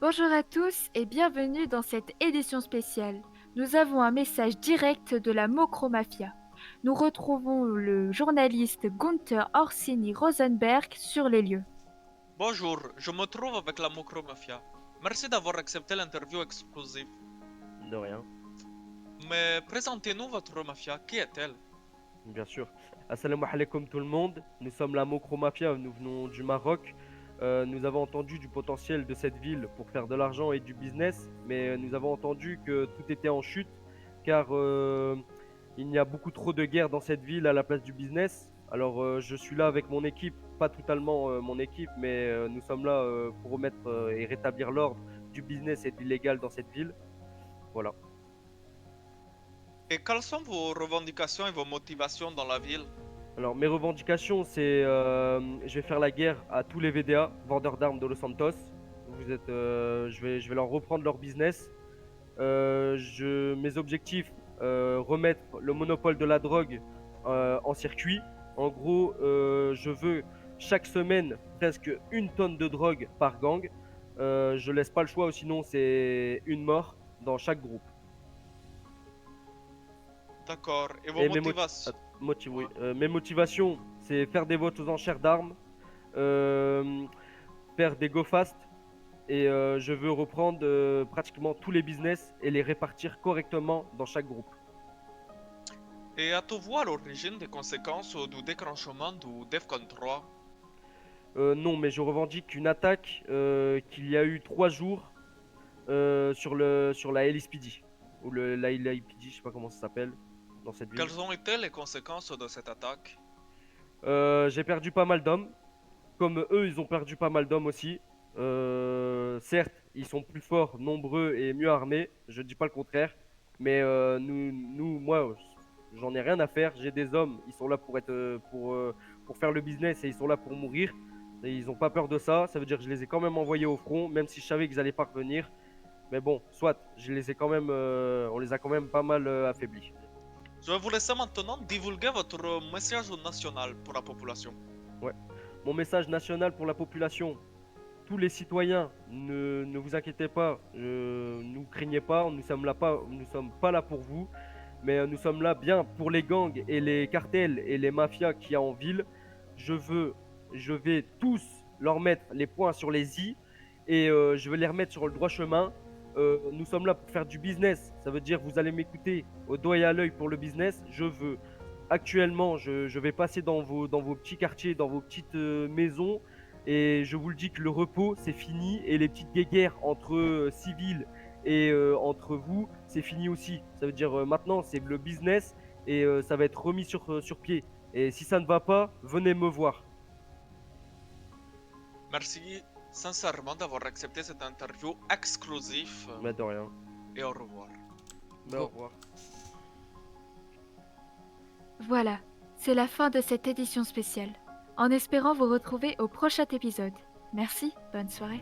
Bonjour à tous et bienvenue dans cette édition spéciale. Nous avons un message direct de la Mocromafia. Nous retrouvons le journaliste Gunther Orsini Rosenberg sur les lieux. Bonjour, je me trouve avec la Mocromafia. Merci d'avoir accepté l'interview exclusive. De rien, Mais présentez-nous votre mafia, qui est-elle? bien sûr. Assalamu alaikum tout le monde. Nous sommes la Mokro Mafia, nous venons du Maroc. Nous avons entendu du potentiel de cette ville pour faire de l'argent et du business, mais nous avons entendu que tout était en chute car il y a beaucoup trop de guerres dans cette ville à la place du business. Alors je suis là avec mon équipe, pas totalement mon équipe, mais nous sommes là pour remettre et rétablir l'ordre du business et de l'illégal dans cette ville. Voilà. Et quelles sont vos revendications et vos motivations dans la ville? Alors, mes revendications, c'est je vais faire la guerre à tous les VDA, vendeurs d'armes de Los Santos. Je vais leur reprendre leur business. Mes objectifs, remettre le monopole de la drogue en circuit. En gros, je veux chaque semaine presque 1 tonne de drogue par gang. Je laisse pas le choix, sinon c'est une mort dans chaque groupe. D'accord. Et vos Et motivations? oui. Ouais. Mes motivations, c'est faire des votes aux enchères d'armes, euh, faire des go fast, et je veux reprendre pratiquement tous les business et les répartir correctement dans chaque groupe. Et êtes-vous à l'origine des conséquences du déclenchement du DEFCON 3? Non, mais je revendique une attaque qu'il y a eu 3 jours sur la LSPD ou la LAPD, je sais pas comment ça s'appelle dans cette ville. Quelles ont été les conséquences de cette attaque? J'ai perdu pas mal d'hommes. Comme eux, ils ont perdu pas mal d'hommes aussi. Certes, ils sont plus forts, nombreux et mieux armés. Je dis pas le contraire. Mais moi, j'en ai rien à faire. J'ai des hommes. Ils sont là pour faire le business et ils sont là pour mourir. Et ils ont pas peur de ça. Ça veut dire que je les ai quand même envoyés au front, même si je savais qu'ils allaient pas revenir. Mais bon, soit, je les ai quand même, on les a quand même pas mal affaiblis. Je vais vous laisser maintenant divulguer votre message national pour la population. Ouais. Mon message national pour la population, tous les citoyens, ne vous inquiétez pas, ne craignez pas, nous sommes pas là pour vous, mais nous sommes là bien pour les gangs et les cartels et les mafias qu'il y a en ville. Je veux, je vais tous leur mettre les points sur les i et je vais les remettre sur le droit chemin. Nous sommes là pour faire du business, ça veut dire vous allez m'écouter au doigt et à l'œil pour le business. Je veux actuellement, je vais passer dans vos petits quartiers, dans vos petites maisons et je vous le dis que le repos, c'est fini. Et les petites guéguerres entre civils et entre vous, c'est fini aussi. Ça veut dire maintenant, c'est le business et ça va être remis sur pied. Et si ça ne va pas, venez me voir. Merci sincèrement d'avoir accepté cette interview exclusive Mais de rien. et au revoir. Mais au revoir. Voilà, c'est la fin de cette édition spéciale. En espérant vous retrouver au prochain épisode. Merci, bonne soirée.